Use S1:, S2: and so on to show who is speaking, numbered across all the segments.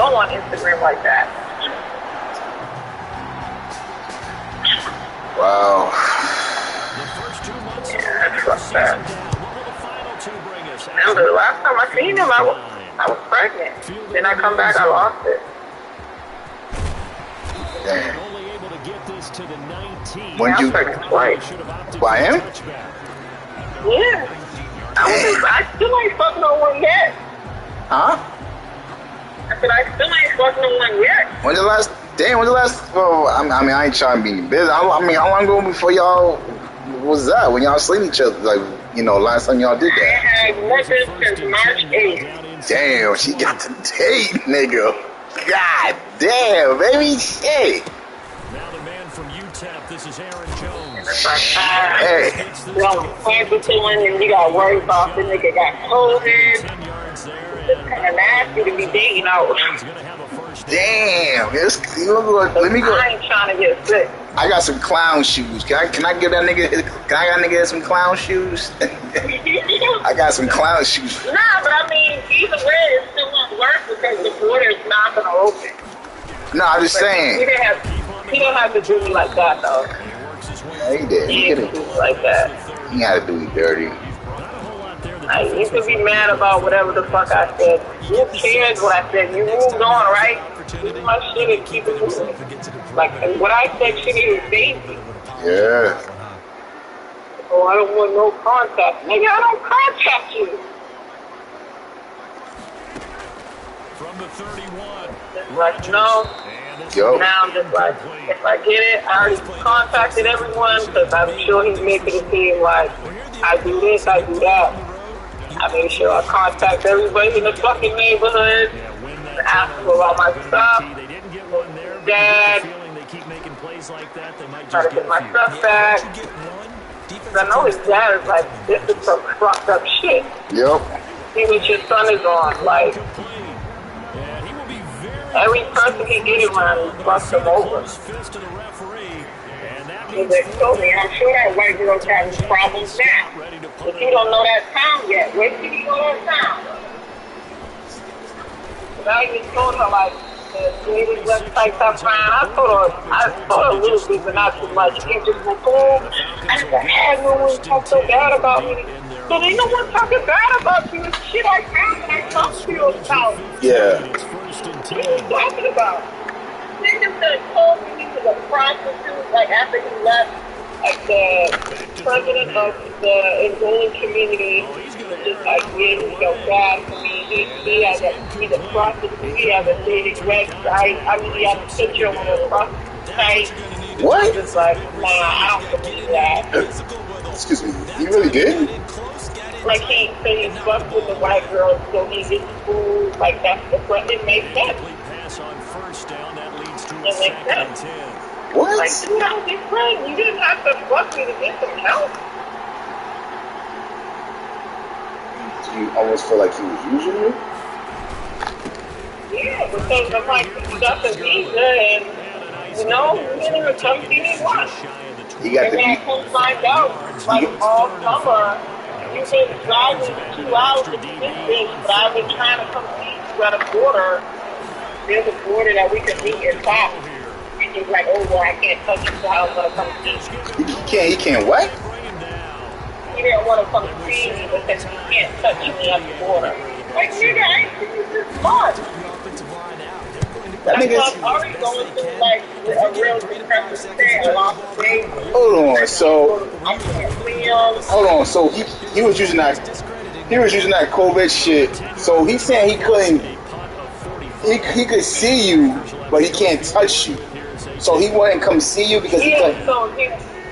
S1: go on Instagram like that.
S2: Wow.
S1: Yeah, fuck that. Remember, the last time I seen him, I was pregnant. Then I come back, I lost it.
S2: Damn.
S1: Yeah, I'm pregnant twice.
S2: By him?
S1: Yeah. I still ain't fucking no one yet.
S2: Huh?
S1: I said, I still ain't fucking no one yet.
S2: When's the last? Well, I mean, I ain't trying to be busy. I mean, how long ago before y'all was that? When y'all seen each other? Like, you know, last time y'all did that?
S1: I had nothing since March 8th.
S2: Damn, she got the date, nigga. God damn, baby. Shit.
S3: Now the man from UTEP, this is Aaron Jones.
S1: It's like,
S2: Hey.
S1: You know, playing for someone and you got worried about the nigga got COVID. It's kind of nasty to be dating out.
S2: Damn. Let me go.
S1: I ain't trying to get sick.
S2: I got some clown shoes. Can I give that nigga? Can I got nigga some clown shoes? I got some clown shoes.
S1: Nah, but I mean, either way, it still won't work because the border is not gonna open.
S2: No, I'm just saying.
S1: He didn't have to do me like that though.
S2: Yeah, he did.
S1: He didn't do me like that.
S2: He had to do me dirty.
S1: Like, you could be mad about whatever the fuck I said. Who cares what I said? You moved on, right? This is my shit and keep it moving. Like, and what I said shit is baby.
S2: Yeah.
S1: Oh, I don't want no contact. Nigga, I don't contact you.
S3: From the 31.
S1: Just like, no.
S2: Yo.
S1: Now I'm just like, if I get it, I already contacted everyone because I'm sure he's making it seem like I do this, I do that. I made sure I contact everybody in the fucking neighborhood and ask them about my stuff. Dad, try to get my stuff back. Because I know his dad is like, this is some fucked up shit.
S2: Yep.
S1: See what your son is on. Like, every person he get around, he fucks him over. Because they told me, I'm sure that white girl's having problems now. But you don't know that town yet. Wait till you know that town. But I even told her, like, the dating websites I found, I told her a little bit, but not too much. She just went boom. I said, no one talked so bad about me. So ain't no one talking bad about you. It's shit I found and I talked to you about.
S2: Yeah.
S1: What are you talking about? Niggas that told me he was a prostitute, like after he left, like the president of the Angolan community was just like, yeah, he felt bad for me. He's a prostitute, he has a dating website. I mean, he has a picture on a prostitute site.
S2: What?
S1: I'm just like, nah, I don't believe that.
S2: Excuse me. He really did?
S1: Like he said he fucked with the white girl, so he gets food. Like that's the point. It makes sense. It makes sense.
S2: What?
S1: Like, dude, I was his friend. You didn't have to fuck me to get some help.
S2: You almost feel like he was using you?
S1: Yeah, because I'm like, you got the visa and, you know, you didn't even come see me once.
S2: He got
S1: And
S2: the
S1: then I come find out, like, all summer, you've been driving 2 hours to do this bitch, but I've been trying to come see you at a border. There's a border that we can meet and talk. And he's like, oh, well, I can't touch you, so I don't want to come see you.
S2: He can't what?
S1: He didn't want to come see me because he can't touch me at the border. Like, nigga, I ain't seen you this month.
S2: That nigga's...
S1: I'm already going through, like, a real depressive state, a lot of days.
S2: Hold on, so...
S1: I can't film.
S2: Hold on, so he was using that COVID shit. So he's saying he couldn't... He could see you, but he can't touch you. So he wouldn't come see you because he couldn't...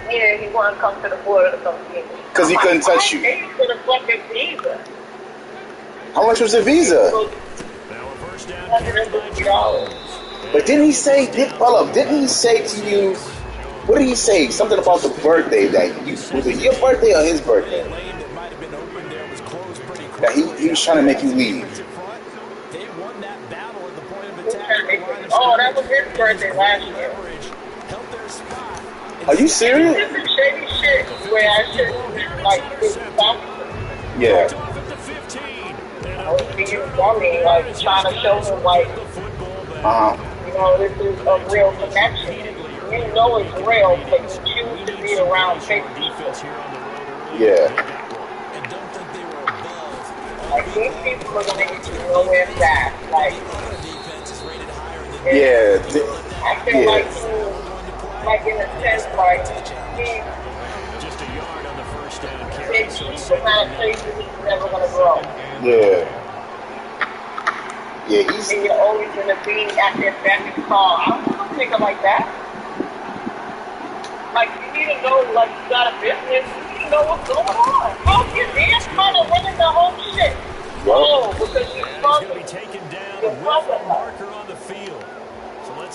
S1: He wouldn't come to the border to come see me.
S2: Because he couldn't touch you.
S1: I paid for the fucking visa.
S2: How much was the visa?
S1: $150.
S2: But didn't he say to you, what did he say? Something about the birthday that was it your birthday or his birthday? That he was trying to make you leave.
S1: Oh, that was his birthday last year.
S2: Are you serious?
S1: This is shady shit where I should like this stuff.
S2: Yeah.
S1: I was being dummy, like trying to show him like You know, this is a real connection. You know it's real, but you choose to be around fake people.
S2: Yeah.
S1: Like, these people are going to get you nowhere fast. Like,
S2: Yeah.
S1: I feel like he, like in a sense, like, he's the kind of place that he's never going to grow.
S2: Yeah. Yeah, he's...
S1: And you're always going to be at their beck and call. I don't think of like that. Like, you need to know, like, you got a business, you need to know what's going on. Oh, your dad's kind of running the whole shit. Oh, because you're fucking. You're fucking her.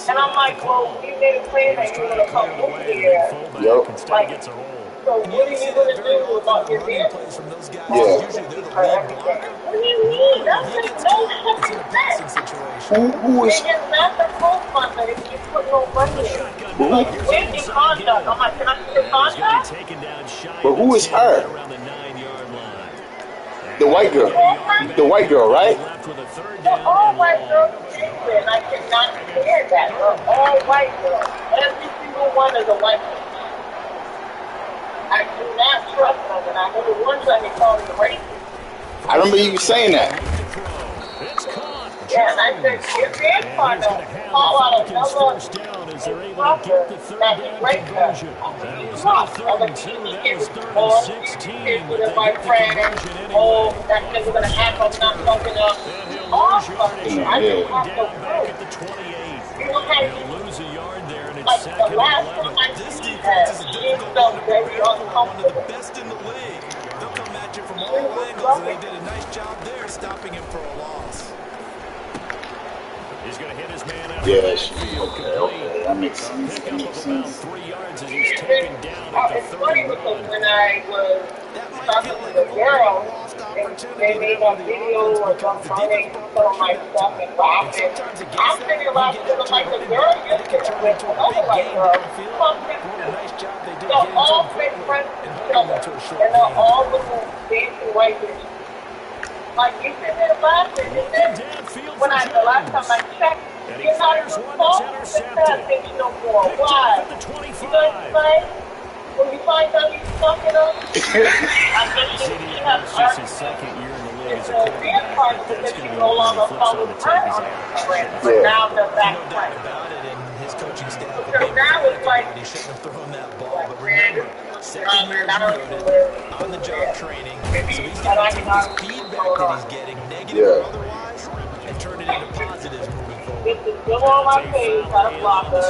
S1: And I'm like, well, you made a plan that you're going to come over here.
S2: Yup.
S1: Like, so what are you going to do about your business?
S2: Yeah.
S1: For everything. What do you mean? That makes no fucking sense.
S2: Who is...
S1: You're not the co-funder if you put no money in. Like, where's your conduct? I'm like, can I see your conduct?
S2: But who is her? The white girl. The white girl, right?
S1: The all white girls are England. I cannot stand that. They're all white girls. Every single one is a white girl. I do not trust them, and I remember one time they called me racist.
S2: I remember you saying that.
S1: Yeah, and I said, your grandfather call out another instructor that he raped her. I said, you lost. I was like, you kids with my friend. Oh, that kid was going to act like not fucking up. Awesome. I just have to prove. You know how you like the last time I see her, she felt very uncomfortable.
S4: Best in the league. They'll come at you from all angles, and they did a nice job there stopping him for a loss.
S3: He's going to hit his man out.
S2: Yeah, okay. That makes sense. That makes sense.
S3: 3 yards as he's taken down at the
S1: It's funny because when I was talking to the girl, they made a video or something, they put on my stuff and laughing. I'm thinking about it, like the girl you're sitting with, another white girl, fucking they're all fake friends with each other, and they're all little fancy white bitches. Like, you sit there laughing, and then when the last time I checked, you're not even talking to that bitch no more. Why? You know what I'm saying? When you find out he's fucking up, I guess she has argued. It's a bad part because she no longer follows her on Instagram, but now they're back friends. Because now it's like, man,
S4: on the job training, so he's going to take this feedback that he's getting, negative or otherwise, and turn it into positives moving forward.
S1: This is still on my page, got a blocker.
S4: Well,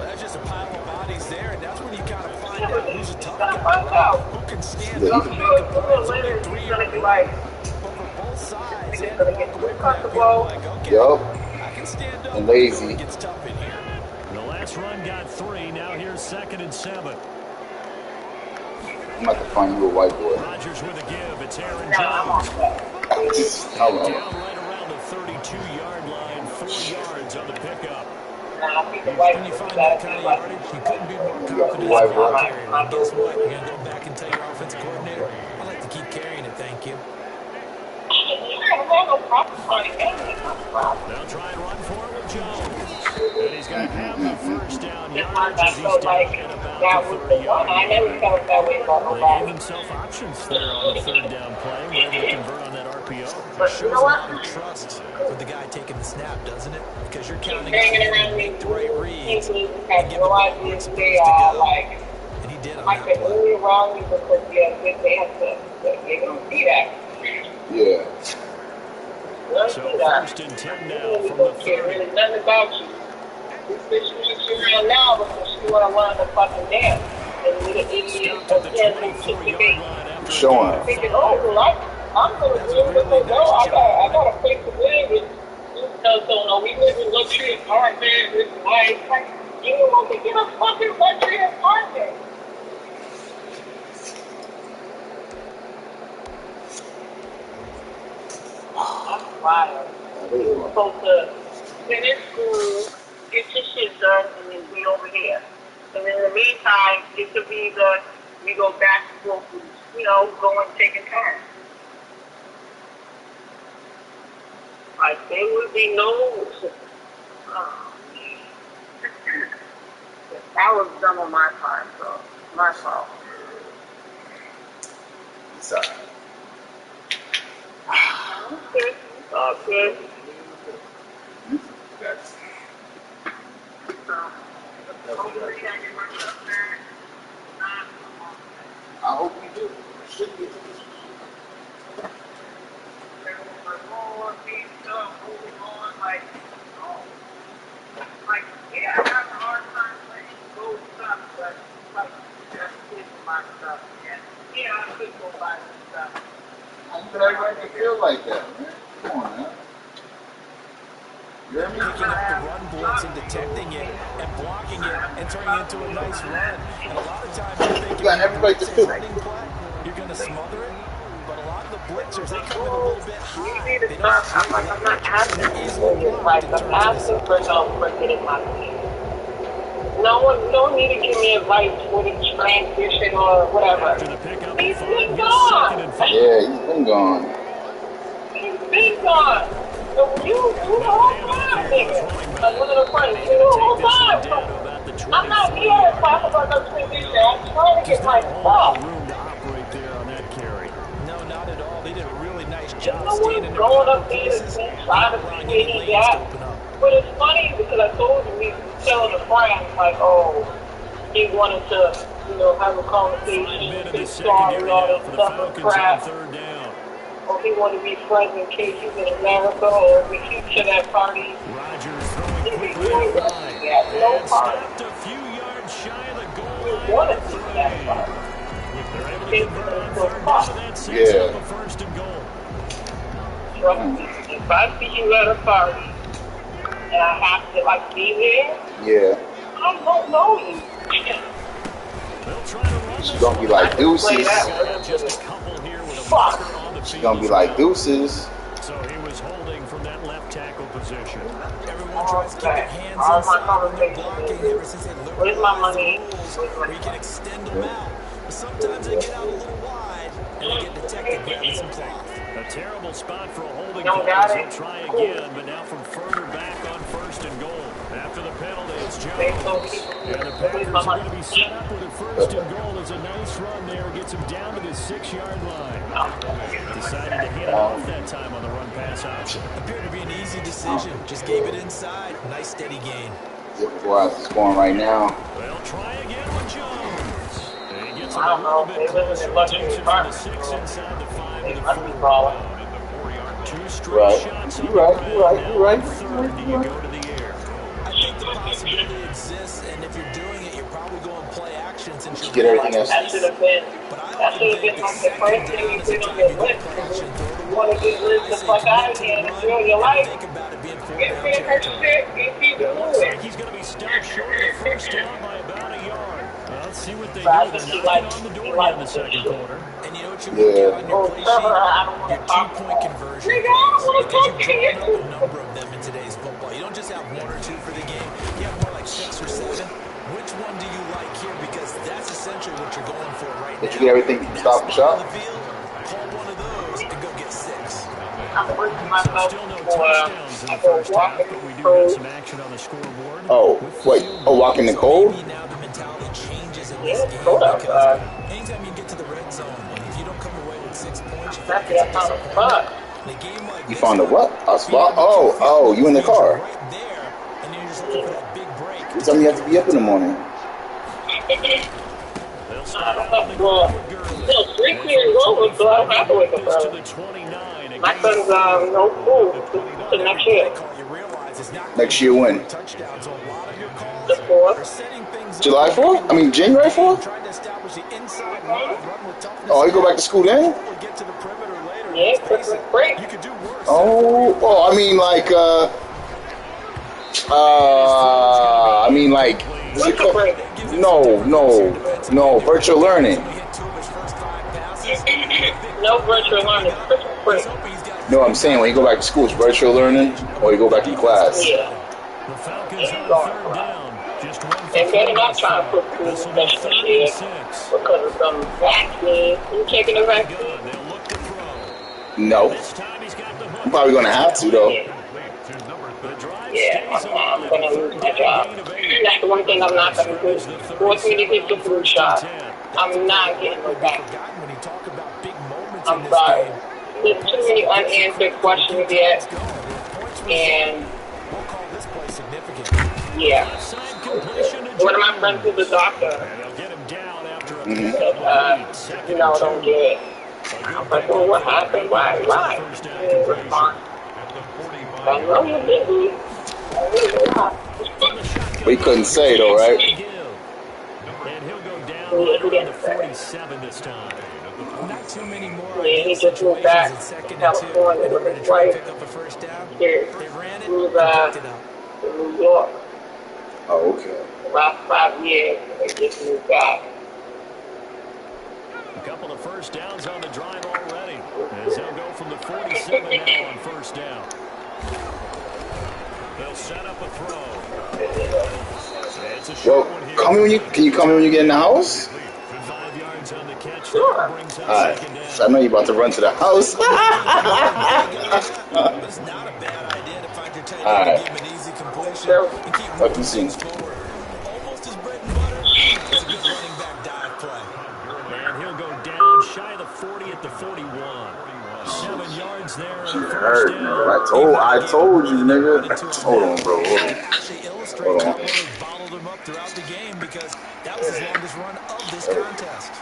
S4: that's just a pile of bodies there, and that's when you kind of find out who's a tough guy, who can stand up and make a play. So like 3 or 4, but for both sides, and walk away from that feeling like, okay, I can stand up
S2: and lazy.
S4: it gets tough in here.
S3: The last run got 3. Now here's 2nd and 7.
S2: I'm about to find you a white boy.
S3: Rodgers with a give. It's Aaron Jones.
S2: Hello.
S3: Down right around the 32-yard line. 4 yards on the pickup.
S4: When you find that kind of yardage, you couldn't be more confident in the ball carrier. And guess what? You're going to go back and tell your offensive coordinator, I'd like to keep carrying it, thank you.
S3: They'll try and run for it with Jones. And he's going to have the first down yardage as he's down at about the 30-yard line. He gave himself options there on the 3rd down play. We're able to convert on that RPO.
S4: It shows a lot of trust with the guy taking the snap, doesn't it? Because you're counting on him to make the right reads and give the ball where it's supposed to go. And he did on that play.
S2: Yeah.
S3: So 1st and 10 now from the 30.
S1: Nothing about you. This bitch keeps you around now because she want to run the fucking dance. And we the idiot again who took the bait.
S2: Showing.
S1: Thinking, oh, well, I'm going to win with her. No, I got a place to win with. So, no, we live in luxury apartment. It's nice. Like, you don't want to get a fucking luxury apartment. I'm wild. You're supposed to finish school, get your shit done, and then be over here. And in the meantime, it could be we go back and forth, going taking turns. Like, there would be no Oh, that was dumb on my part, so my fault.
S2: It's all right.
S1: Okay, okay.
S2: That's,
S1: Hopefully I get my stuff back.
S2: I hope we do. Should be.
S1: Yeah, I have a hard time letting go of stuff, but like just keeping my stuff. Yeah, I could go buy some stuff.
S2: I think everybody can feel like that, man. Come on, man. You hear me?
S4: Picking up the run blitz and detecting it and blocking it and turning it into a nice run. And a lot of times you think
S2: You got everybody to feel like
S4: running play, you're going to smother it. But a lot of the blitzers, they come in a little bit high.
S1: You need to stop. I'm not asking for your advice. I'm asking for help for getting my team. No need to give me advice for the transition or whatever. He's been gone.
S2: Yeah, he's been gone.
S1: He's been gone. So you the whole time, nigga. Like one of the friends, you the whole time. So I'm not here to talk about no transition. I'm trying to get my stuff.
S4: No, not at all. They did a really nice job
S1: No
S4: standing
S1: one's going up there and trying to see where he's at. But it's funny because I told you, we were telling a friend, like, oh, he wanted to, have a conversation, be sorry, all this stuff and crap. Or he wanted to be friends in case he's in America or we feature that party. He had no party. He wanted to be that party.
S2: Yeah.
S1: Trust me, if I see you at a party and I have to be there,
S2: Yeah.
S1: I don't know you.
S2: She's gonna be like deuces.
S1: Fuck.
S2: She's gonna be like deuces.
S3: So he was holding from that left tackle position.
S4: Everyone tries to keep their hands
S1: All my
S4: inside when they're
S1: conversations
S4: blocking ever since they learned
S1: where's my money?
S4: where you can extend them out. But sometimes they get out a little wide and they get detected grabbing some cloth.
S3: A terrible spot for a holding
S1: Don't
S3: call.
S1: got
S3: He'll
S1: it.
S3: try
S1: Cool.
S3: again, but now from further back on 1st and goal. After the penalty, it's Jones.
S1: They don't
S3: And the
S1: keep
S3: Packers
S1: my
S3: are going to
S1: money.
S3: be set up with a 1st and goal. There's a nice run there. Gets him down to the 6-yard line. Decided to hit it off that time on the run pass option.
S4: Appeared to be an easy decision. Just gave it inside. Nice steady gain.
S2: Zip Wise is going right now.
S3: They'll try again with Jones. And he gets him
S1: I
S3: a
S1: don't know.
S3: little
S1: They
S3: bit
S1: live in
S3: closer.
S1: a luxury
S3: Takes him from the
S1: apartment.
S3: 6 inside the 5
S1: They
S3: to the
S1: must be
S3: 4.
S1: balling.
S3: Two straight
S2: Right.
S3: shots
S2: You
S3: on
S2: right,
S3: the
S2: you
S3: ground.
S2: right, you
S3: Now
S2: right.
S3: on 3rd, do you go to the air?
S4: I think the possibility exists, and if you're doing it, you're probably going to play action since
S2: You
S4: you're
S2: get everything else.
S1: That should have been
S4: But I
S1: like the first thing you did on your list. You want to get rid of the fuck out of here and enjoy your life.
S4: think about it being
S1: Get
S4: 4
S1: rid
S4: down
S1: of her
S4: territory.
S1: shit and keep it
S3: It looks like
S1: moving.
S3: he's going to be stopped short of the first down by about a yard. Well, let's see what they
S1: So I
S3: do.
S1: think
S3: They're
S1: he
S3: knocking
S1: likes-
S3: on the
S1: he
S3: door here
S1: likes
S3: in the
S1: this
S3: second
S1: shit.
S3: quarter.
S4: And you know what you
S2: Yeah.
S4: look at on your
S1: Oh,
S4: play
S1: tell her
S4: sheet?
S1: I don't want
S4: Your
S1: to talk
S4: 2-point
S1: about it.
S4: conversion.
S1: Nigga, I don't want to
S4: Because
S1: talk to
S4: you're drawing
S1: you.
S4: up a number of them in today's football. You don't just have 1 or 2 for the game. You have more like 6 or 7. Which one do you like here? Because that's essentially what you're going for right now.
S2: Did you get everything from Stop and Shop?
S4: On the field, pull one of those and go get 6.
S1: I'm breaking
S3: So
S1: myself
S3: still no
S1: for
S3: touchdowns in
S1: I
S3: the
S1: go
S3: first half,
S1: walking
S3: but we do
S1: through.
S3: have some action on the scoreboard.
S2: Oh, wait. Oh, walking the cold?
S4: Maybe now the mentality changes in
S1: Yeah,
S4: this
S1: it's
S4: game
S1: cold
S4: because
S1: outside.
S4: anytime you get to the red zone, and if you don't come away with 6 points, you
S1: That's
S4: feel like
S1: that kind of
S4: it's
S1: fun.
S4: in a game like
S2: You
S4: this,
S2: found a what? A spot?
S4: being able to
S2: Oh,
S4: feel
S2: oh, you in the
S4: leads
S2: car.
S4: right there, and then you're just looking for that big break.
S2: You told me you have to be up in the morning.
S3: They'll
S1: I
S3: start
S1: don't
S3: off on the
S1: know.
S3: ground with Gurley.
S1: Still 3 years over, so I don't have to wake up
S3: This to
S1: early.
S3: the 29.
S1: My
S3: Again,
S1: son's no school to next year.
S4: You realize it's not
S2: Next year when?
S4: touchdowns, so a lot of your calls
S1: The 4th.
S4: are setting things up.
S2: July 4th? I mean, January 4th?
S4: Trying to establish the inside run with toughness.
S2: Oh, you go back to school then?
S4: We'll get to the perimeter later.
S1: Yeah,
S4: Let's face
S1: Christmas
S4: it,
S1: break.
S4: you could do worse.
S2: Oh, I mean, like, is it
S1: Winter
S2: called?
S1: break.
S2: No, virtual learning.
S4: He hit 2 of his first 5 passes.
S1: No virtual learning. Christmas break.
S2: No, I'm saying when you go back to school, it's virtual learning, or you go back to class.
S1: Yeah.
S3: the Falcons
S1: It's
S3: on
S1: going
S3: 3rd down. Just one for
S1: And they're not
S3: 4
S1: trying to put school
S3: This will be
S1: special
S3: 3rd
S1: shit
S3: and 6.
S1: because of some vaccine. You taking the vaccine?
S3: Good. They'll look to throw.
S2: No,
S3: This time he's got the hook.
S2: I'm probably gonna have to though.
S1: Yeah.
S3: The drive
S1: Yeah, I'm going to lose my job. That's the one thing I'm not going to do. Force me to hit the blue shot. I'm not getting it back. I'm sorry. There's too many unanswered questions yet. And, yeah. One of my friends is a doctor. No, don't get it. I'm like, well, what happened? Why? And respond. I know you're busy.
S2: But he couldn't say though, right?
S3: And he'll go down right around the 47 this time.
S4: Not too many more.
S1: Yeah, he just moved back to California with his wife. He moved to New York.
S2: Oh, okay.
S1: The last 5 years, they just moved back.
S3: A couple of first downs on the drive already, as they'll go from the 47 now on first down. They'll set up a throw. It's a short one here.
S2: Can you come in when you get in the house?
S3: 5 yards on the catch.
S1: Sure.
S3: Alright,
S2: so I know you're about to run to the house.
S4: It's not a bad idea to find your tight end and give him an easy completion and keep moving things forward. Almost his bread and butter. It's a good running back dive play.
S3: And he'll go down shy of the 40 at the 41. 7 yards there.
S2: You hurt, man. I told you, nigga. Hold on, bro.
S4: Actually illustrates how well they bottled him up throughout the game because that was his longest run of this contest.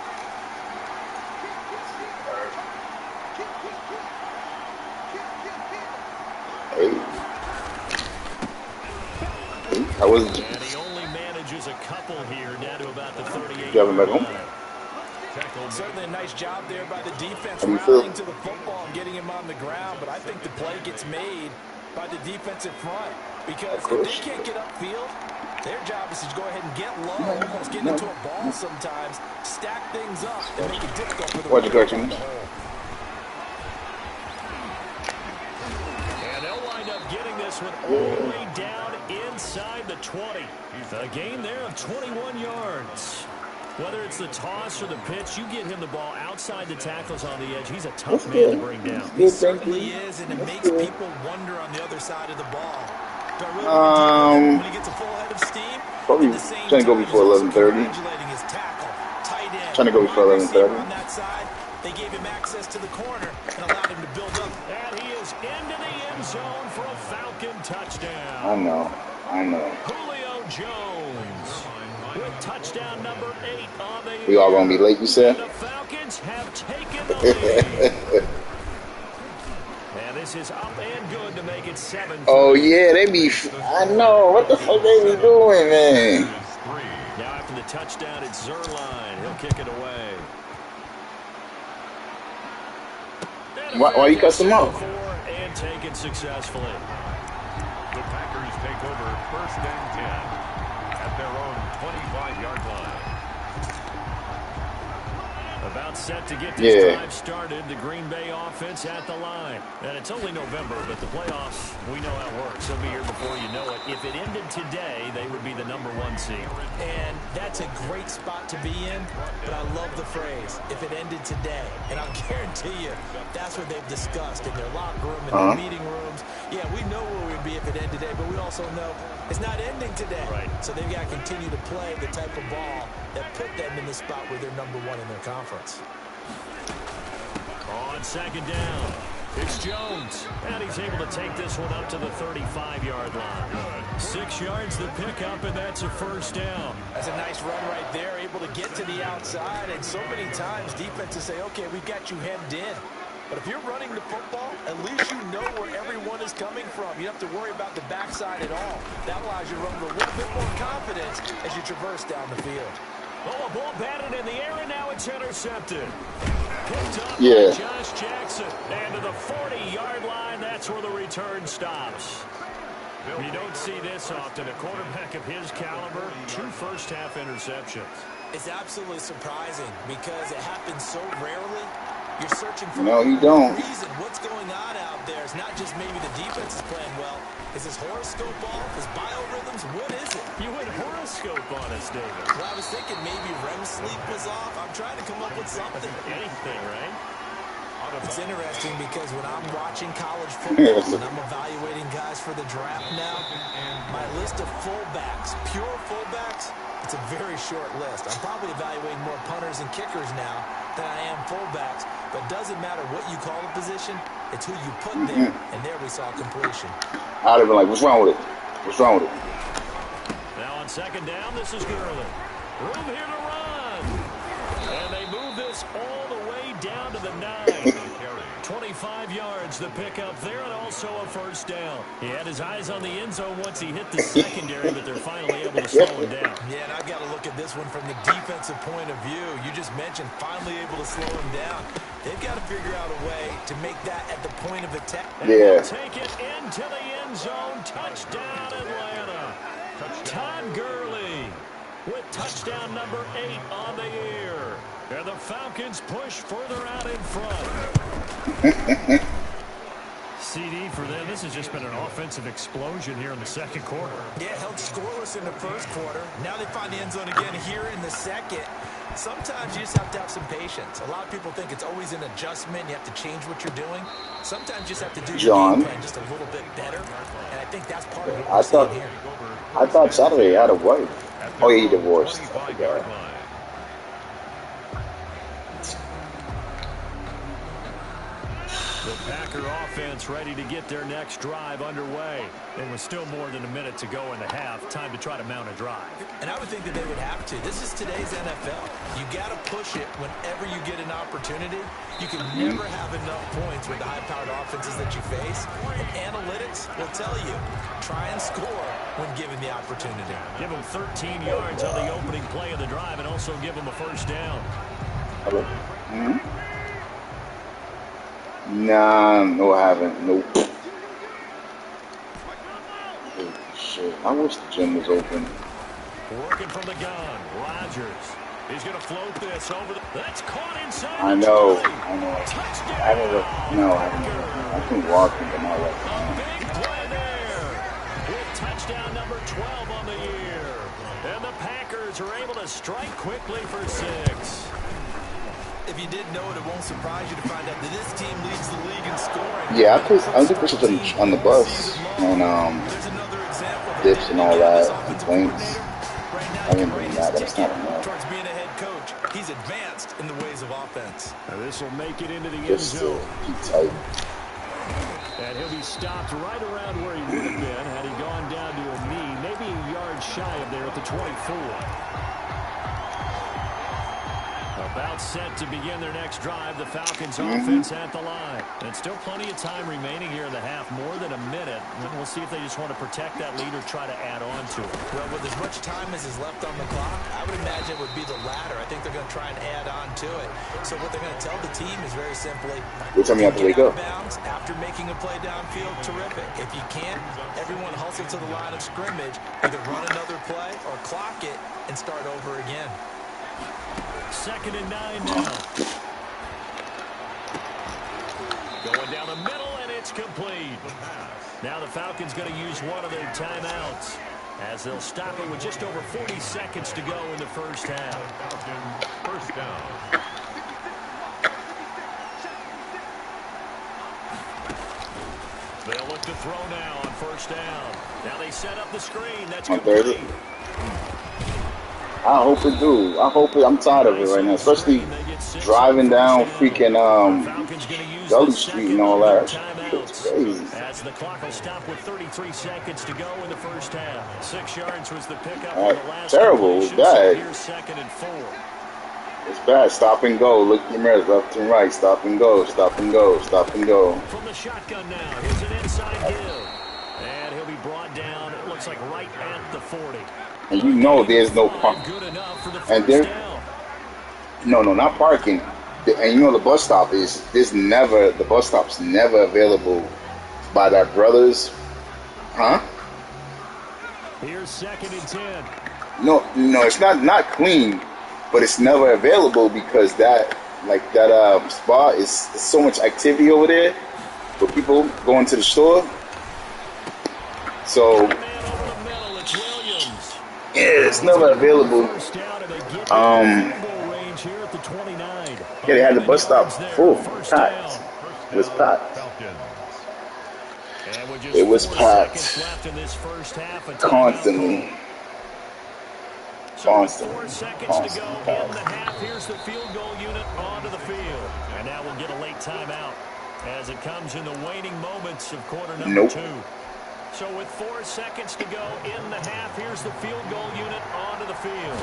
S2: I was.
S3: And he only manages a couple here, down to about the 38.
S2: You have him back home?
S4: Certainly a nice job there by the defense rallying to the football and getting him on the ground, but I think the play gets made by the defensive front because if they can't get upfield, their job is to go ahead and get low, almost get into a ball sometimes, stack things up, and make it difficult for the
S2: Watch the cartoon.
S3: And they'll wind up getting this one all the way down inside the 20. A gain there of 21 yards. Whether it's the toss or the pitch, you get him the ball outside the tackles on the edge. He's a tough man to bring down.
S4: He certainly is, and it makes people wonder on the other side of the ball. When he gets a full head of steam,
S2: probably trying to go before 11:30. Trying to go before 11:30.
S4: On that side, they gave him access to the corner and allowed him to build up.
S3: And he is into the end zone for a Falcon touchdown.
S2: I know.
S3: Julio Jones with touchdown number 8 on the
S2: We all gonna be late, you said?
S3: The Falcons have taken the lead. And this is up and good to make it 7.
S2: Oh yeah, they be. I know. What the fuck they be doing, man?
S3: Now after the touchdown, it's Zerline. He'll kick it away.
S2: Why you cuss him out?
S3: And take it successfully.
S5: The Packers take over 1st and 10 at their own 25-yard line.
S3: About set to get this drive started. The Green Bay offense at the line. And it's only November, but the playoffs, we know how it works. They'll be here before you know it. If it ended today, they would be the number 1 seed.
S4: And that's a great spot to be in, but I love the phrase, if it ended today. And I'll guarantee you, that's what they've discussed in their locker room, in their meeting rooms. Yeah, we know where we'd be if it ended today, but we also know it's not ending today.
S3: Right.
S4: So they've got to continue to play the type of ball that put them in the spot where they're number 1 in their conference.
S3: On 2nd down, it's Jones. And he's able to take this one up to the 35-yard line. 6 yards the pickup, and that's a 1st down.
S4: That's a nice run right there, able to get to the outside. And so many times defenses say, okay, we've got you hemmed in. But if you're running the football, at least you know where everyone is coming from. You don't have to worry about the backside at all. That allows you to run with a little bit more confidence as you traverse down the field.
S3: Oh, a ball batted in the air, and now it's intercepted. Picked up by Josh Jackson. And to the 40-yard line, that's where the return stops. You don't see this often. A quarterback of his caliber, 2 first-half interceptions.
S4: It's absolutely surprising because it happens so rarely. You're searching for
S2: No, you don't.
S4: reason. What's going on out there? It's not just maybe the defense is playing well. Is his horoscope off? His biorhythms? What is it?
S3: You went horoscope on us, David.
S4: Well, I was thinking maybe REM sleep was off. I'm trying to come up with something.
S3: Anything, right?
S4: It's interesting because when I'm watching college football and I'm evaluating guys for the draft now, my list of fullbacks, pure fullbacks, it's a very short list. I'm probably evaluating more punters and kickers now than I am fullbacks, but it doesn't matter what you call a position, it's who you put there, and there we saw completion.
S2: I'd have been like, what's wrong with it? What's wrong with it?
S3: Now on second down, this is Gurley. Room here to run. And they move this all the way down to the 9. 25 yards the pickup there, and also a first down. He had his eyes on the end zone once he hit the secondary, but they're finally able to slow him down.
S4: Yeah, and I've got to look at this one from the defensive point of view. You just mentioned finally able to slow him down. They've got to figure out a way to make that at the point of attack.
S2: Yeah.
S3: Take it into the end zone. Touchdown, Atlanta. Todd Gurley with touchdown number 8 on the year. And the Falcons push further out in front. CD for them. This has just been an offensive explosion here in the second quarter.
S4: Yeah, held scoreless in the first quarter. Now they find the end zone again here in the second. Sometimes you just have to have some patience. A lot of people think it's always an adjustment. You have to change what you're doing. Sometimes you just have to do your game plan just a little bit better. And I think that's part of what we're seeing here.
S2: I thought Saturday had a wife. Oh, yeah, he divorced. I forgot.
S3: The Packer offense ready to get their next drive underway. There was still more than a minute to go in the half. Time to try to mount a drive.
S4: And I would think that they would have to. This is today's NFL. You got to push it whenever you get an opportunity. You can never have enough points with the high-powered offenses that you face. And analytics will tell you, try and score when given the opportunity.
S3: Give them 13 yards on the opening play of the drive and also give them a first down.
S2: Hello? Nah, no, I haven't. Nope. Oh, shit. I wish the gym was open.
S3: Working from the gun. Rodgers. He's going to float this over the... That's caught inside.
S2: I know.
S3: Touchdown.
S2: I haven't. I can walk but not like
S3: a big play there. With touchdown number 12 on the year. And the Packers are able to strike quickly for 6.
S4: If you didn't know it, it won't surprise you to find out that this team leads the league in scoring.
S2: Yeah, I think this was on the bus and dips and all that, complaints. I didn't bring that, but it's not enough.
S4: Towards being a head coach, he's advanced in the ways of offense.
S3: Now this will make it into the end
S2: Just
S3: zone.
S2: keep tight.
S3: And he'll be stopped right around where he would have been had he gone down to a knee, maybe a yard shy of there at the 24. About set to begin their next drive. The Falcons offense at the line. And still plenty of time remaining here in the half, more than a minute. And we'll see if they just want to protect that lead or try to add on to it.
S4: Well, with as much time as is left on the clock, I would imagine it would be the latter. I think they're going to try and add on to it. So what they're going to tell the team is very simply,
S2: what time you have to wake up?
S4: After making a play downfield, terrific. If you can't, everyone hustle to the line of scrimmage, either run another play or clock it and start over again.
S3: 2nd and 9 now. Going down the middle, and it's complete. Now the Falcons going to use one of their timeouts as they'll stop it with just over 40 seconds to go in the first half.
S5: First down.
S3: They'll look to throw now on first down. Now they set up the screen. That's
S2: On
S3: complete.
S2: third. I hope it do. I hope it. I'm tired of it right now, especially driving down freaking Gully Street and all that. It's crazy.
S3: As the clock will stop with 33 seconds to go in the first half. 6 yards was the pickup
S2: All
S3: in
S2: right.
S3: the last
S2: Terrible. It's bad.
S3: Here's 2nd and 4.
S2: It's bad. Stop and go. Look at the mirrors left and right. Stop and go. Stop and go. Stop and go.
S3: From the shotgun now. Here's an inside give. And he'll be brought down, it looks like right at the 40.
S2: And you know there's no parking.
S3: Good enough for the
S2: And
S3: first
S2: there,
S3: down.
S2: no, not parking. And you know the bus stop the bus stop's never available by that brothers. Huh?
S3: Here's 2nd and 10.
S2: No, it's not clean, but it's never available because that spot is so much activity over there for people going to the store. So yeah, it's never available.
S3: change here at the 29.
S2: Yeah, they had the bus stop full, packed. It was packed.
S3: And with just
S2: It was
S3: 4
S2: packed
S3: seconds left in this first half, a timeout
S2: constantly.
S3: call. So with 4 seconds to go in the half, here's the field goal unit onto the field. And now we'll get a late timeout as it comes in the waning moments of quarter number 2. So with 4 seconds to go in the half, here's the field goal unit onto the field.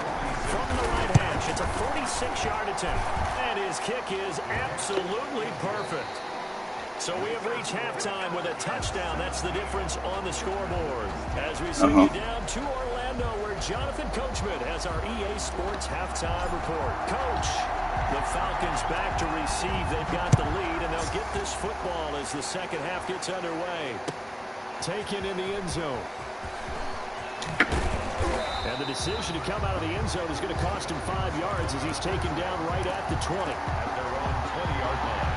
S3: From the right hash, it's a 46-yard attempt. And his kick is absolutely perfect. So we have reached halftime with a touchdown. That's the difference on the scoreboard. As we send you down to Orlando, where Jonathan Coachman has our EA Sports halftime report. Coach, the Falcons back to receive. They've got the lead, and they'll get this football as the second half gets underway. Taken in the end zone. And the decision to come out of the end zone is going to cost him 5 yards as he's taken down right at the 20.
S5: At their own 20-yard line.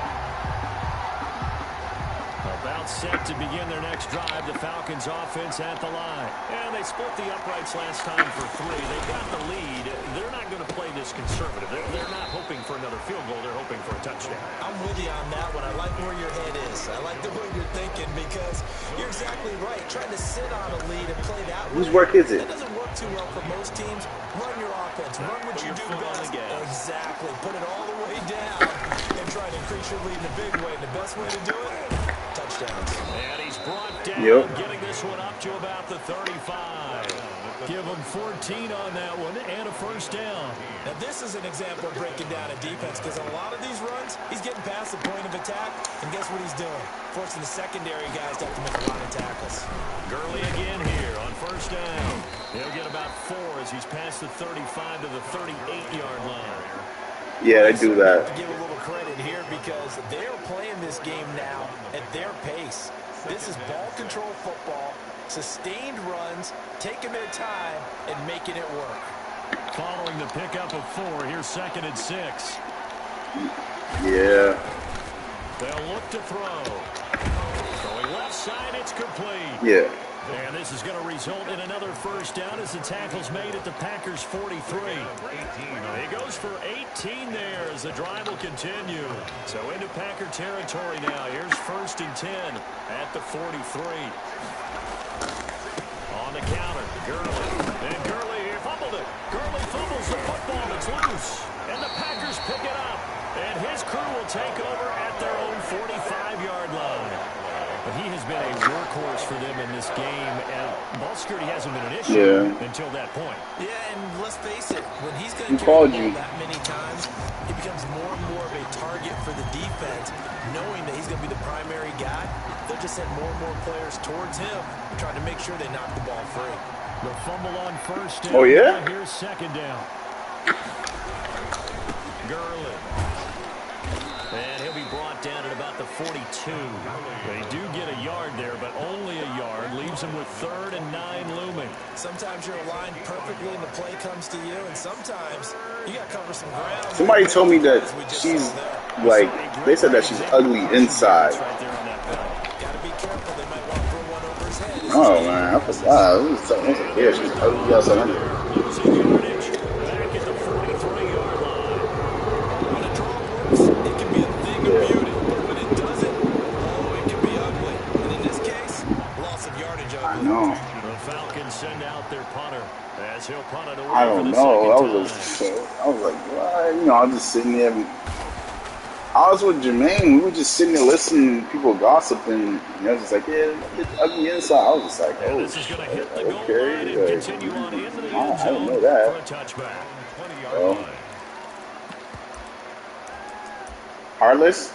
S3: About set to begin their next drive, the Falcons offense at the line. And they split the uprights last time for 3. They've got the lead. They're not going to play this conservative. They're not hoping for another field goal. They're hoping for a touchdown.
S4: I'm with you on that one. I like where your head is. I like the way you're thinking because you're exactly right. Trying to sit on a lead and play that way.
S2: Whose work is it?
S4: That doesn't work too well for most teams. Run your offense. Run what you do best. Exactly. Put it all the way down and try to increase your lead in a big way. And the best way to do it? Touchdowns.
S3: And he's brought down, getting this one up to about the 35. Give him 14 on that one and a first down.
S4: Now this is an example of breaking down a defense because on a lot of these runs, he's getting past the point of attack, and guess what he's doing? Forcing the secondary guys to have to make a lot of tackles.
S3: Gurley again here on first down. He'll get about 4 as he's past the 35 to the 38-yard line.
S2: Yeah, they do that.
S4: To give a little credit here because they're playing this game now at their pace. This is ball control football, sustained runs, taking their time, and making it work.
S3: Following the pickup of 4, here's 2nd and 6.
S2: Yeah.
S3: They'll look to throw. Going left side, it's complete.
S2: Yeah.
S3: And this is going to result in another first down as the tackle's made at the Packers' 43. He goes for 18 there as the drive will continue. So into Packer territory now. Here's 1st and 10 at the 43. On the counter, Gurley. And Gurley here fumbled it. Gurley fumbles the football. It's loose. And the Packers pick it up. And his crew will take over at their own 45-yard line. But he has been a workhorse for them in this game, and ball security hasn't been an issue until that point.
S4: Yeah, and let's face it, when he's going to carry the ball that many times, he becomes more and more of a target for the defense, knowing that he's going to be the primary guy. They'll just send more and more players towards him, trying to make sure they knock the ball free.
S3: The fumble on first down.
S2: Oh, yeah?
S3: Here's 2nd down. Gurley. And he'll be brought down at about the 42. They do get a yard there, but only a yard. Leaves him with 3rd and 9 looming.
S4: Sometimes you're aligned perfectly and the play comes to you, and sometimes you got to cover some ground.
S2: Somebody told me that she's, like, they said that she's ugly inside.
S4: Got to be careful. They might want to throw one over his head.
S2: Oh, man. I forgot. It was something. Yeah, she's ugly outside.
S3: Losing yardage back at the 43-yard line.
S4: When a draw works, it can be a thing of beauty. But when it doesn't, oh, it can be ugly. And in this case, loss of yardage ugly.
S2: I know.
S3: The Falcons send out their punter as he'll punt it away.
S2: I don't
S3: for the
S2: know. I
S3: second
S2: was like, what? You know, I was just sitting there. I was with Jermaine. We were just sitting there listening to people gossiping. And I was just like, yeah, it's ugly inside. I was just like, oh,
S3: this is going to hit the goal line
S2: okay.
S3: and continue on into the end
S2: I
S3: zone
S2: didn't know that.
S3: for a touchback.
S5: 20-yard
S2: Well,
S5: line.
S2: Heartless?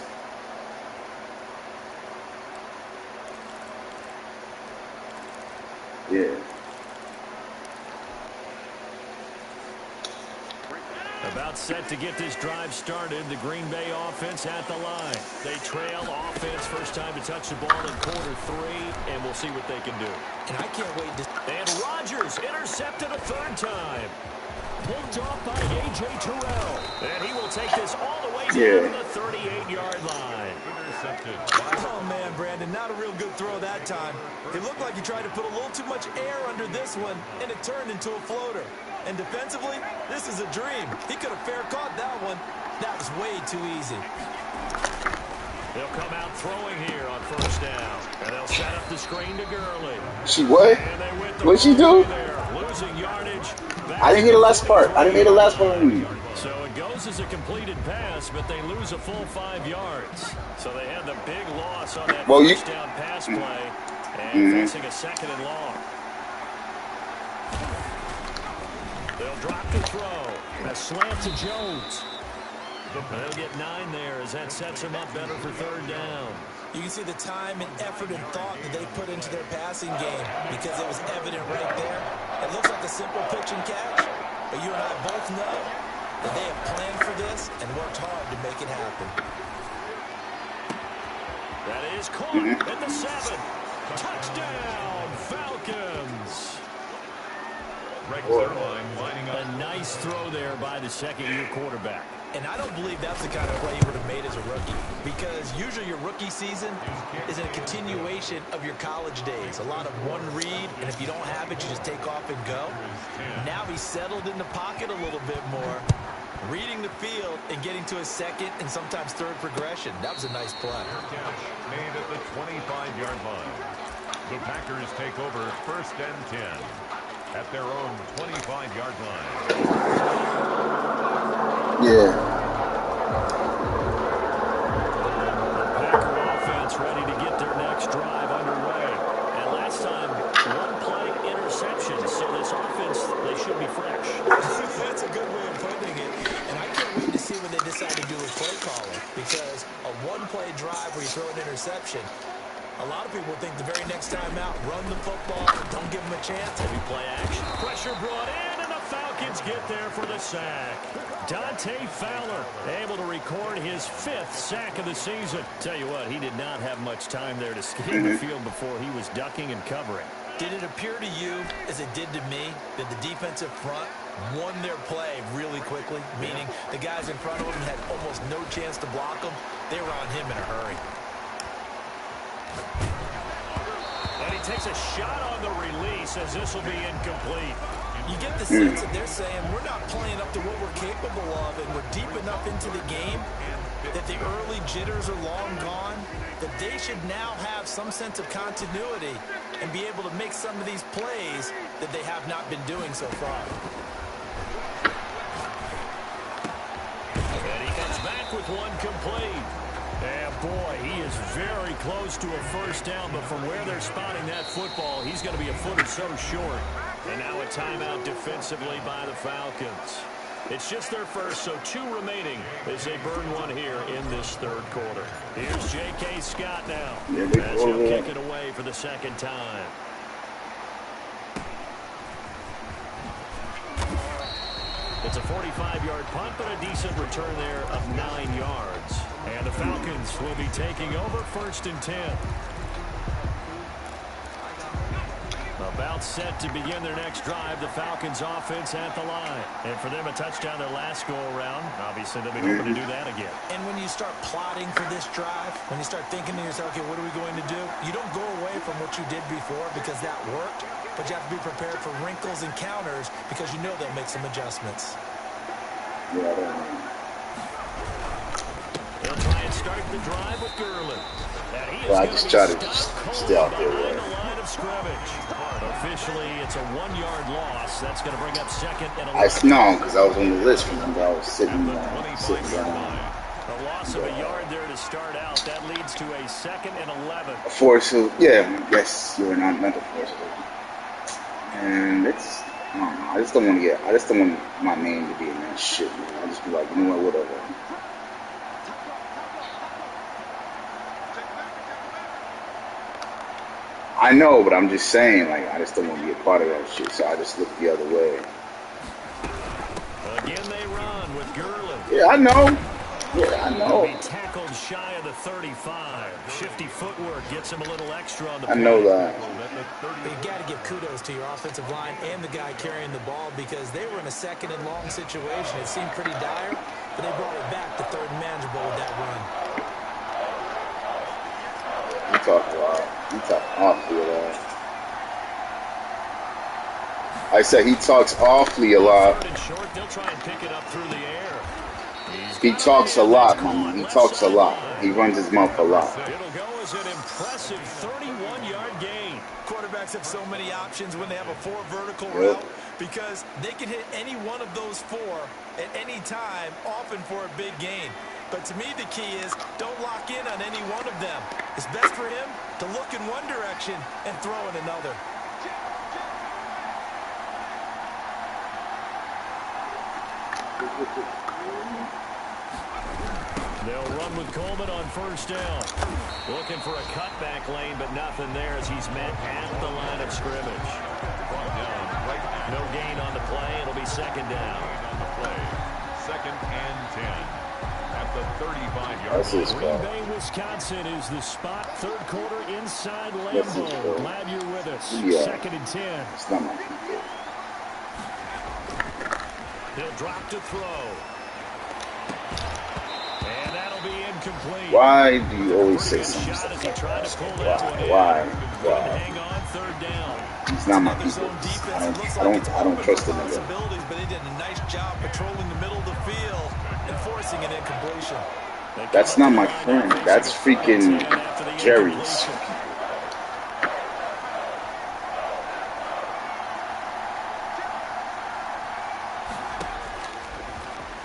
S2: Yeah.
S3: About set to get this drive started. The Green Bay offense at the line. They trail offense. First time to touch the ball in quarter 3, and we'll see what they can do.
S4: And I can't wait to...
S3: And Rodgers intercepted a 3rd time. Pulled off by A.J. Terrell. And he will take this all the way down to the 38-yard line.
S5: Intercepted.
S4: Oh, man, Brandon, not a real good throw that time. It looked like he tried to put a little too much air under this one, and it turned into a floater. And defensively, this is a dream. He could have fair caught that one. That was way too easy.
S3: They'll come out throwing here on first down. And they'll set up the screen to Gurley.
S2: She what? What'd she do?
S3: Losing yardage.
S2: I didn't hear the last part.
S3: So it goes as a completed pass, but they lose a full 5 yards. So they had the big loss on that first down pass play. And facing a second and long. They'll drop the throw. A slant to Jones. They'll get 9 there as that sets them up better for third down.
S4: You can see the time and effort and thought that they put into their passing game because it was evident right there. It looks like a simple pitch and catch, but you and I both know that they have planned for this and worked hard to make it happen.
S3: That is caught at the 7. Touchdown, Falcons. A nice throw there by the second-year quarterback.
S4: And I don't believe that's the kind of play you would have made as a rookie, because usually your rookie season is a continuation of your college days. A lot of one read, and if you don't have it, you just take off and go. Now he's settled in the pocket a little bit more, reading the field and getting to a second and sometimes third progression. That was a nice play.
S5: Made at the 25-yard line. The Packers take over first and 10 at their own 25-yard line.
S2: Yeah.
S3: Packer offense ready to get their next drive underway. And last time, one play interception. So this offense, they should be fresh.
S4: That's a good way of putting it. And I can't wait to see what they decide to do with play calling. Because a one-play drive where you throw an interception, a lot of people think the very next time out, run the football, don't give them a chance.
S3: Heavy play action. Pressure brought in, and the Falcons get there for the sack. Dante Fowler able to record his 5th sack of the season. Tell you what, he did not have much time there to scan the field before he was ducking and covering.
S4: Did it appear to you, as it did to me, that the defensive front won their play really quickly? Meaning the guys in front of them had almost no chance to block him. They were on him in a hurry.
S3: And he takes a shot on the release as this will be incomplete.
S4: You get the sense that they're saying we're not playing up to what we're capable of, and we're deep enough into the game that the early jitters are long gone, that they should now have some sense of continuity and be able to make some of these plays that they have not been doing so far.
S3: And he comes back with one complete. And boy, he is very close to a first down, but from where they're spotting that football, he's going to be a foot or so short. And now a timeout defensively by the Falcons. It's just their first, so 2 remaining as they burn one here in this third quarter. Here's J.K. Scott now as he'll kick it away for the second time. It's a 45-yard punt, but a decent return there of 9 yards. And the Falcons will be taking over first and 10. About set to begin their next drive, the Falcons offense at the line. And for them, a touchdown their last go-around. Obviously, they'll be hoping to do that again.
S4: And when you start plotting for this drive, when you start thinking to yourself, okay, what are we going to do? You don't go away from what you did before because that worked, but you have to be prepared for wrinkles and counters because you know they'll make some adjustments.
S3: They'll try and start the drive with Gurley.
S2: Well, I just try to stay out there.
S3: The line of scrimmage. Officially, it's a 1-yard loss. That's going to bring up second and 11.
S2: No, because I was on the list. Remember, I was sitting down.
S3: A loss of a yard there to start out. That leads to a second and 11.
S2: A force of, yeah, I guess you're not meant to force it. And it's, I don't know. I just don't want my name to be in that shit, man. I just be like, you know what, whatever. I know, but I'm just saying, like, I just don't want to be a part of that shit, so I just look the other way.
S3: Again, they run with Gurley.
S2: Yeah, I know. Yeah, I know.
S3: He tackled shy of the 35. Shifty footwork gets him a little extra on the
S2: I know that.
S4: But you got to give kudos to your offensive line and the guy carrying the ball because they were in a second and long situation. It seemed pretty dire, but they brought it back to third and manageable with that run. You talk a lot. You talk awful.
S2: I said he talks awfully a lot. He talks a lot, man. He talks a lot. He runs his mouth a lot.
S3: It'll go as an impressive 31-yard gain.
S4: Quarterbacks have so many options when they have a 4 vertical route because they can hit any one of those 4 at any time, often for a big gain. But to me, the key is don't lock in on any one of them. It's best for him to look in one direction and throw in another.
S3: They'll run with Coleman on first down. Looking for a cutback lane, but nothing there as he's met at the line of scrimmage. No gain on the play. It'll be second down.
S5: On the play, 2nd and 10 at the 35-yard line.
S3: Green Bay, Wisconsin is the spot. Third quarter inside Lambeau. Glad you're with us. 2nd and 10.
S2: It's not my people.
S3: He'll drop to throw. And that'll be incomplete.
S2: Why do you always say something like that? Why?
S3: Hang on, third down.
S2: It's not my people. I don't trust him.
S4: But they did a nice job patrolling the middle of the field and forcing an incompletion.
S2: That's not my friend. That's freaking Jerry's.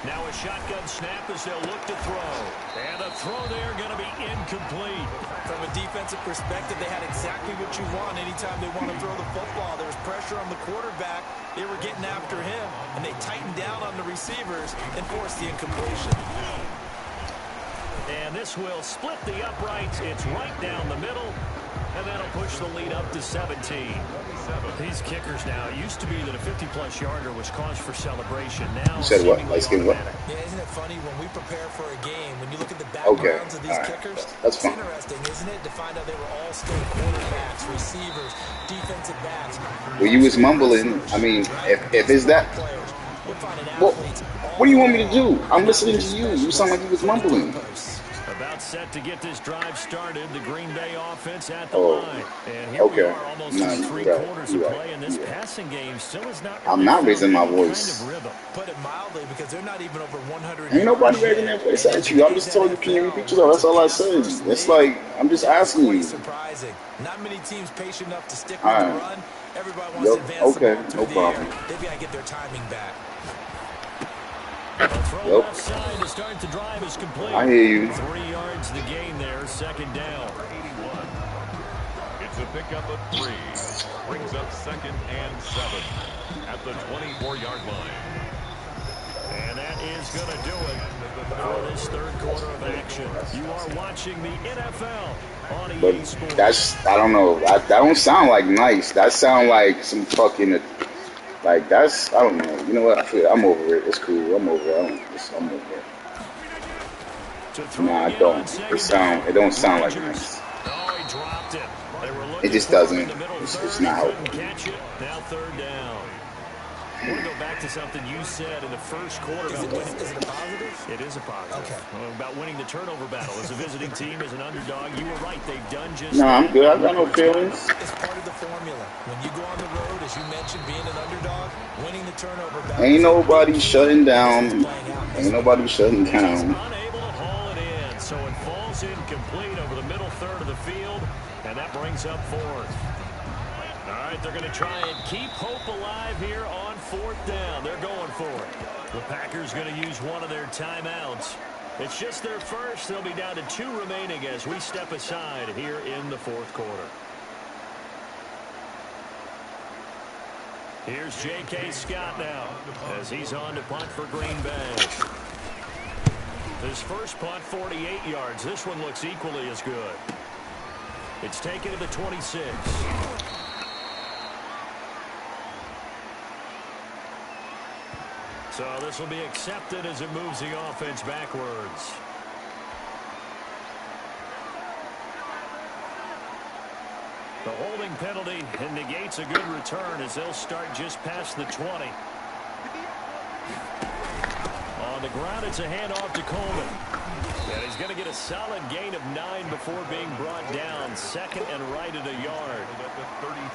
S3: Now a shotgun snap as they'll look to throw. And a throw there going to be incomplete.
S4: From a defensive perspective, they had exactly what you want anytime they want to throw the football. There was pressure on the quarterback. They were getting after him, and they tightened down on the receivers and forced the incompletion.
S3: And this will split the uprights. It's right down the middle. And that'll push the lead up to 17. These kickers now, it used to be that a 50-plus yarder was cause for celebration. Now,
S2: you said what? Light skin what?
S4: Yeah, isn't it funny when we prepare for a game, when you look at the backgrounds of these kickers,
S2: that's fine.
S4: It's interesting, isn't it, to find out they were all still quarterbacks, receivers, defensive backs.
S2: Well, you was mumbling. I mean, if it's that, what do you want me to do? I'm listening to you. You sound like you was mumbling.
S3: About set to get this drive started, the Green Bay offense at the line. And here we are, almost three quarters of play, and this passing game still is not.
S2: I'm not raising my voice.
S4: Put it mildly, because they're not even over 100.
S2: Ain't nobody raising their voice at you. I'm just telling you, can you repeat yourself? That's all I said. It's like I'm just asking you.
S4: Surprising. Not many teams patient enough to stick with the run. Everybody wants to advance the ball through the air. They've got to get their timing back.
S2: Yep.
S3: To start the drive is complete.
S2: I hear you.
S3: 3 yards the gain there, second down.
S5: 81. It's a pickup of 3. Brings up 2nd and 7 at the 24-yard line.
S3: And that is going to do it for this third quarter of action. You are watching the NFL on EA Sports.
S2: That's, I don't know. That don't sound like nice. That sound like some fucking... Like, that's, I don't know. You know what? I'm over it. It's cool. I'm over it. I'm over it. Nah, I don't. It don't sound like nice. It just doesn't. It's not helping.
S3: Now third down. I want to go back to something you said in the first quarter.
S4: Is it a positive?
S3: It is a positive.
S4: Okay.
S3: About winning the turnover battle. As a visiting team, as an underdog, you were right. They've done just
S2: Nah, I'm good. I got no feelings.
S4: It's part of the formula. When you go on the road, as you mentioned, being an underdog, winning the turnover battle.
S2: Ain't nobody shutting down. Ain't nobody shutting down.
S3: Unable to haul it in, so it falls incomplete over the middle third of the field, and that brings up fourth. All right, they're going to try and keep hope alive here on fourth down. They're going for it. The Packers going to use one of their timeouts. It's just their first. They'll be down to 2 remaining as we step aside here in the fourth quarter. Here's J.K. Scott now as he's on to punt for Green Bay. His first punt, 48 yards. This one looks equally as good. It's taken to the 26. So this will be accepted as it moves the offense backwards. The holding penalty negates a good return as they'll start just past the 20. On the ground, it's a handoff to Coleman. And he's going to get a solid gain of 9 before being brought down. Second and right at a yard.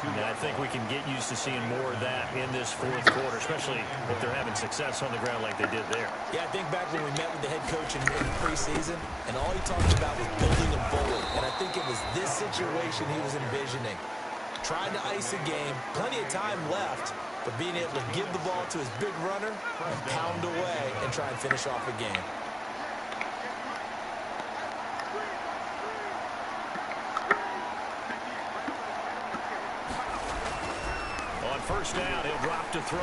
S3: And I think we can get used to seeing more of that in this fourth quarter, especially if they're having success on the ground like they did there.
S4: Yeah, I think back when we met with the head coach in preseason, and all he talked about was building a bully. And I think it was this situation he was envisioning. Trying to ice a game, plenty of time left, but being able to give the ball to his big runner, pound away, and try and finish off a game.
S3: On first down, he'll drop to throw.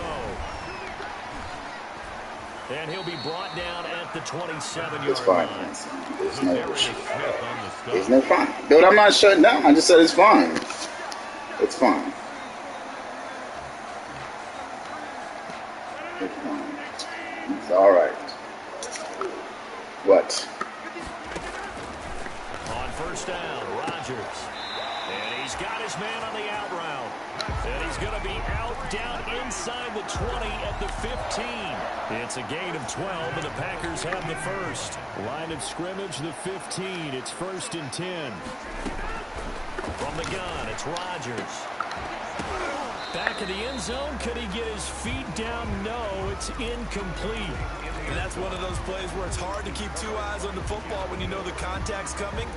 S3: And he'll be brought down at the 27-yard line.
S2: It's fine. There's no issue. There's no fine. Dude, I'm not shutting down. I just said it's fine. It's fine. It's fine. It's all right. What?
S3: On first down, Rodgers. And he's got his man on the out route. And he's going to be out down inside the 20 at the 15. It's a gain of 12, and the Packers have the first. Line of scrimmage, the 15. It's 1st and 10. From the gun, it's Rodgers. Back in the end zone. Could he get his feet down? No, it's incomplete.
S4: And that's one of those plays where it's hard to keep 2 eyes on the football when you know the contact's coming,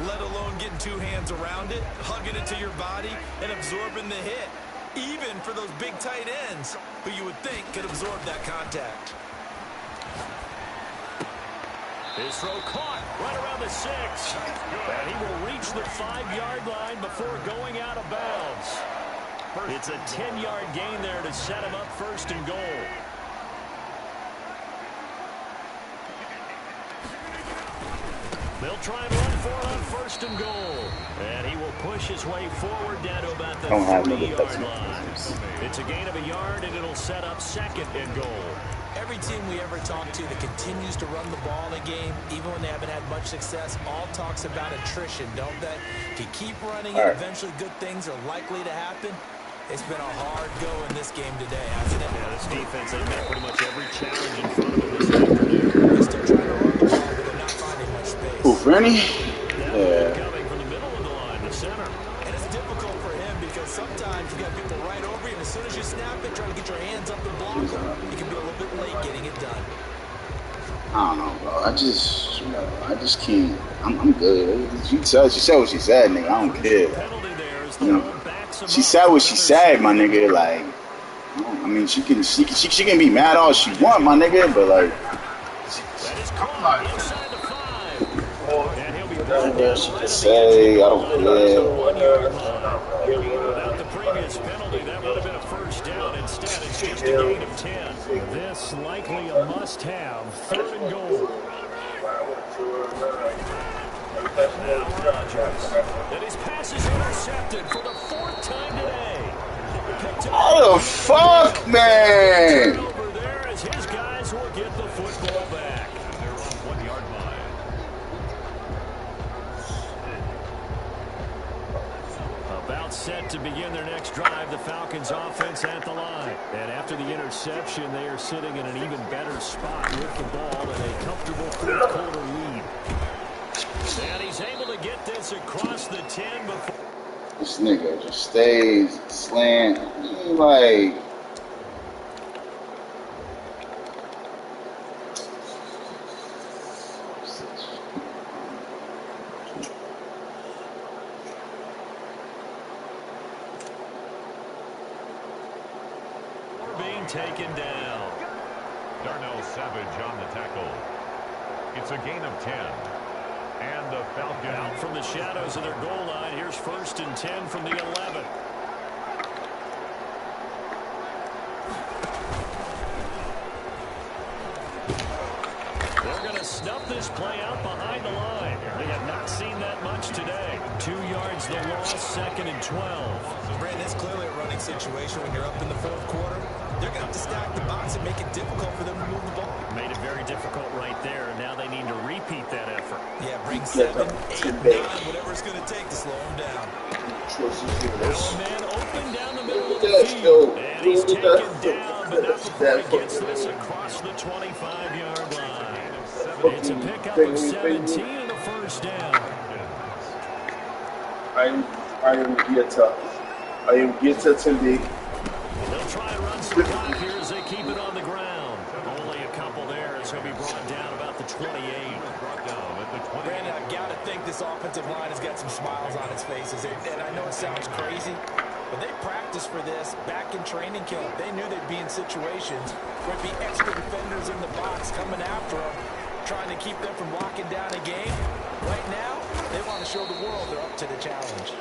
S4: let alone getting 2 hands around it, hugging it to your body, and absorbing the hit. Even for those big tight ends who you would think could absorb that contact.
S3: His throw caught right around the 6. And he will reach the 5-yard line before going out of bounds. It's a 10-yard gain there to set him up 1st and goal. They'll try and run for it on 1st and goal. And he will push his way forward down to about the 3-yard line. It's a gain of a yard, and it'll set up 2nd and goal.
S4: Every team we ever talk to that continues to run the ball in a game, even when they haven't had much success, all talks about attrition, don't they? If you keep running it, eventually good things are likely to happen. It's been a hard go in this game today, hasn't it?
S3: Yeah, this defense has met pretty much every challenge in front of them this afternoon.
S4: They're still trying to run the ball, but they're not finding much space.
S2: Ooh, Rennie?
S3: Yeah. Coming from the middle of the line, the center.
S4: And it's difficult for him because sometimes you got people right over you, and as soon as you snap it, trying to get your hands up and block them, you can be a little bit late getting it done.
S2: I don't know, bro. I just can't. I'm good. She said what she said, nigga. I don't care. You know, she said what she said, my nigga. Like, I mean, she can be mad all she want, my nigga, but like, she can say, I don't care.
S3: Without the previous penalty, that would have been a 1st down. Instead, it's just a gain of 10. This likely a must-have. 3rd and goal. Now Rodgers. And his pass is intercepted for the 4th time today.
S2: How the fuck, man?
S3: Over there as his guys will get the football back.
S5: They're on 1-yard line.
S3: About set to begin their next drive, the Falcons offense at the line. And after the interception, they are sitting in an even better spot with the ball and a comfortable 4th quarter lead. And he's able to get this across the 10 before.
S2: This nigga just stays slant. Like,
S3: being taken down.
S5: Darnell Savage on the tackle. It's a gain of 10. And the Falcons
S3: Out from the shadows of their goal line. Here's 1st and 10 from the 11. They're going to snuff this play out behind the line. They have not seen that much today. 2 yards the loss, 2nd and 12.
S4: Brandon, it's clearly a running situation when you're up in the 4th quarter. They're going to have to stack the box and make it difficult for them to move the ball.
S3: Made it very difficult right there, and now they need to repeat that effort.
S4: Yeah, bring 7, 8, 9, whatever it's going to take to slow them down.
S3: Now a man open down the middle of the field, and he's taken down, but not before he gets this across the 25-yard line. It's a pickup of 17 and a first down.
S2: I am Gita today.
S3: They'll try and run some clock here as they keep it on the ground. Only a couple there. It's going to be brought down about the 28.
S4: Brandon, I've got to think this offensive line has got some smiles on its faces. And I know it sounds crazy, but they practiced for this back in training camp. They knew they'd be in situations where there'd be extra defenders in the box coming after them, trying to keep them from locking down a game. Right now, they want to show the world they're up to the challenge.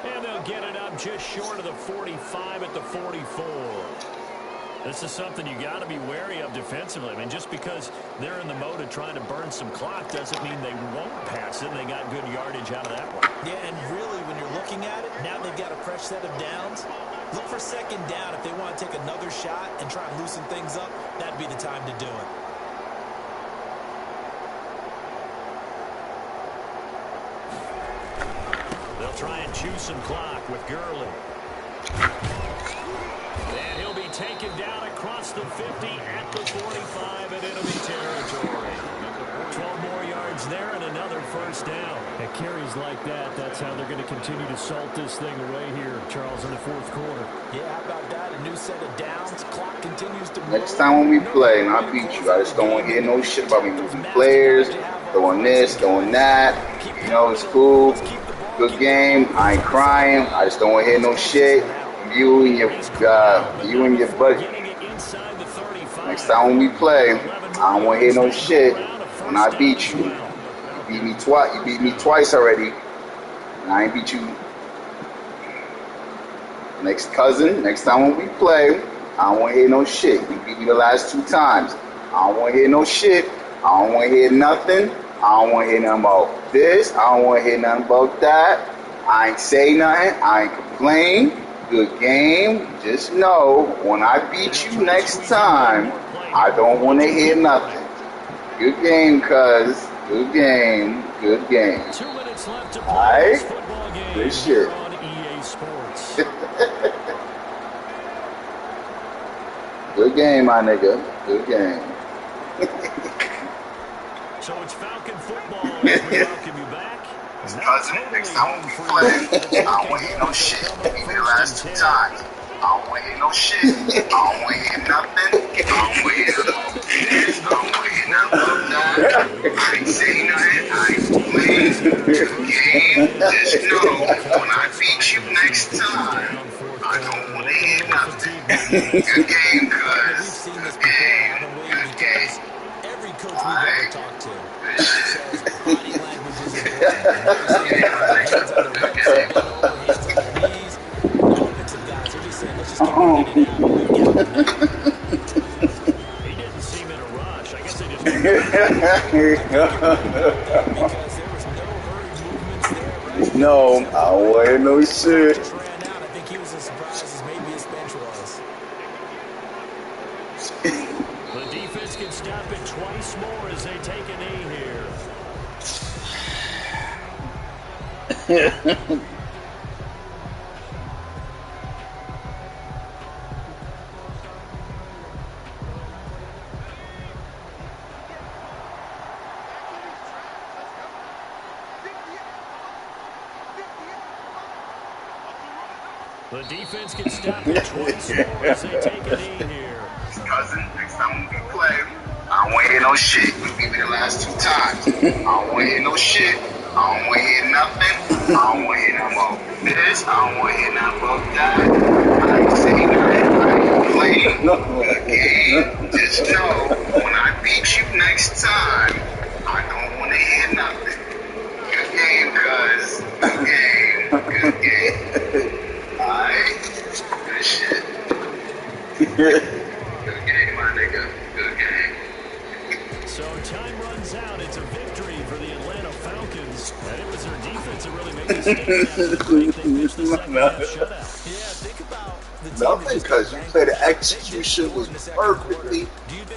S3: And they'll get it up just short of the 45 at the 44. This is something you got to be wary of defensively. I mean, just because they're in the mode of trying to burn some clock doesn't mean they won't pass it. They got good yardage out of that one.
S4: Yeah, and really, when you're looking at it, now they've got a fresh set of downs. Look for second down. If they want to take another shot and try and loosen things up, that'd be the time to do it.
S3: They'll try and chew some clock with Gurley. And he'll be taken down across the 50 at the 45 and enemy territory. 12 more yards there and another first down. At carries like that, that's how they're going to continue to salt this thing away here, Charles, in the fourth quarter.
S4: Yeah, how about that? A new set of downs. Clock continues to move.
S2: Next time when we play and I beat you, I just don't want to hear no shit about me moving players, doing this, doing that. You know, it's cool. Good game. I ain't crying. I just don't want to hear no shit. You and your buddy. Next time when we play, I don't want to hear no shit. When I beat you, you beat me twice. You beat me twice already, and I ain't beat you. Next time when we play, I don't want to hear no shit. You beat me the last 2 times. I don't want to hear no shit. I don't want to hear nothing. I don't want to hear nothing about this. I don't want to hear nothing about that. I ain't say nothing. I ain't complain. Good game. Just know, when I beat you next time, I don't want to hear nothing. Good game, cuz. Good game. Good game.
S3: 2 minutes left to play.
S2: Alright?
S3: Football game
S2: Good shit.
S3: on EA Sports.
S2: Good game, my nigga. Good game.
S3: So it's Falcon football as we welcome you back.
S2: Cousin, next time when we play, I don't want to hear no shit. Even the last 2 times. I don't want to hear no shit. I don't want to hear nothing. I don't want to hear nothing about this. I don't want to hear nothing about that. I ain't saying nothing. I ain't playing. Good game. Just know, when I beat you next time, I don't want to hear nothing. Good game, cuz. Good game. Good game.
S4: Every coach we've ever talked to says body language is important. Hands on their hips, hands on their knees. The offensive guys are just saying, let's just keep running it out.
S3: He didn't seem in a rush. I guess they just
S4: because there was no hurry movements there, right?
S2: No, I don't want to hear no shit.
S4: Just ran out. I think he was as surprised as maybe his bench was.
S3: The defense can stop it twice more as they take a knee here. The defense can stop it twice more as they take a knee here.
S2: Cousin, next time we play, I don't want to hear no shit. You beat me the last 2 times. I don't want to hear no shit. I don't want to hear nothing. I don't want to hear nothing about this. I don't want to hear nothing about that. I ain't saying nothing. I ain't playing. Good game. Just know, when I beat you next time, I don't want to hear nothing. Good game, cuz. Good game. Good game. Alright. Good shit. Good game, my nigga. Good game.
S3: So time runs out. It's a victory for the Atlanta Falcons. And it was their defense that really made the statement after the break. They missed the second half shutout.
S4: Yeah, think about the team.
S2: Nothing, because you played the execution was perfectly,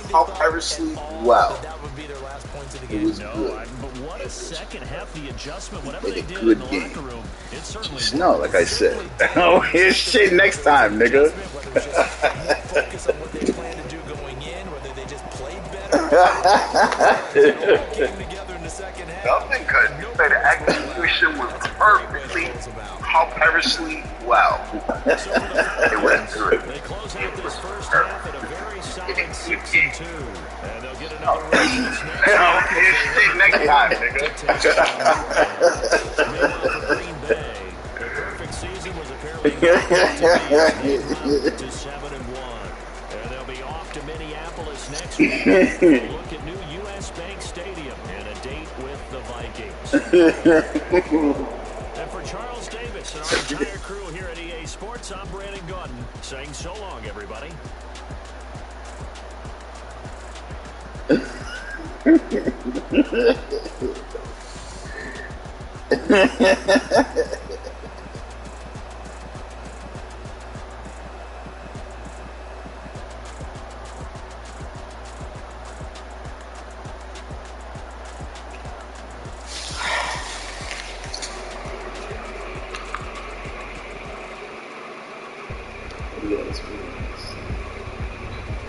S2: hilariously well.
S4: That would be their last points of the
S2: It
S4: game.
S2: was good.
S3: But what a second half, the adjustment, whatever they
S2: Played a
S3: did
S2: good
S3: in the
S2: game.
S3: locker room, it certainly
S2: Just know, like I said, I don't hear shit next time, nigga.
S4: Whether it's just more focus on what they plan to do going in, whether they just played better.
S2: Nothing because you said the execution was perfectly, hilariously well. It was good.
S3: They close out this first half at a very solid 6-2. And they'll get another race
S2: Next time, nigga.
S3: Meanwhile, for Green Bay, their perfect season was apparently to 7-1. And they'll be off to Minneapolis next week. They'll look at new U.S. Bank Stadium and a date with the Vikings. And for Charles Davis and our entire crew here at EA Sports, I'm Brandon Gordon saying so long, everybody.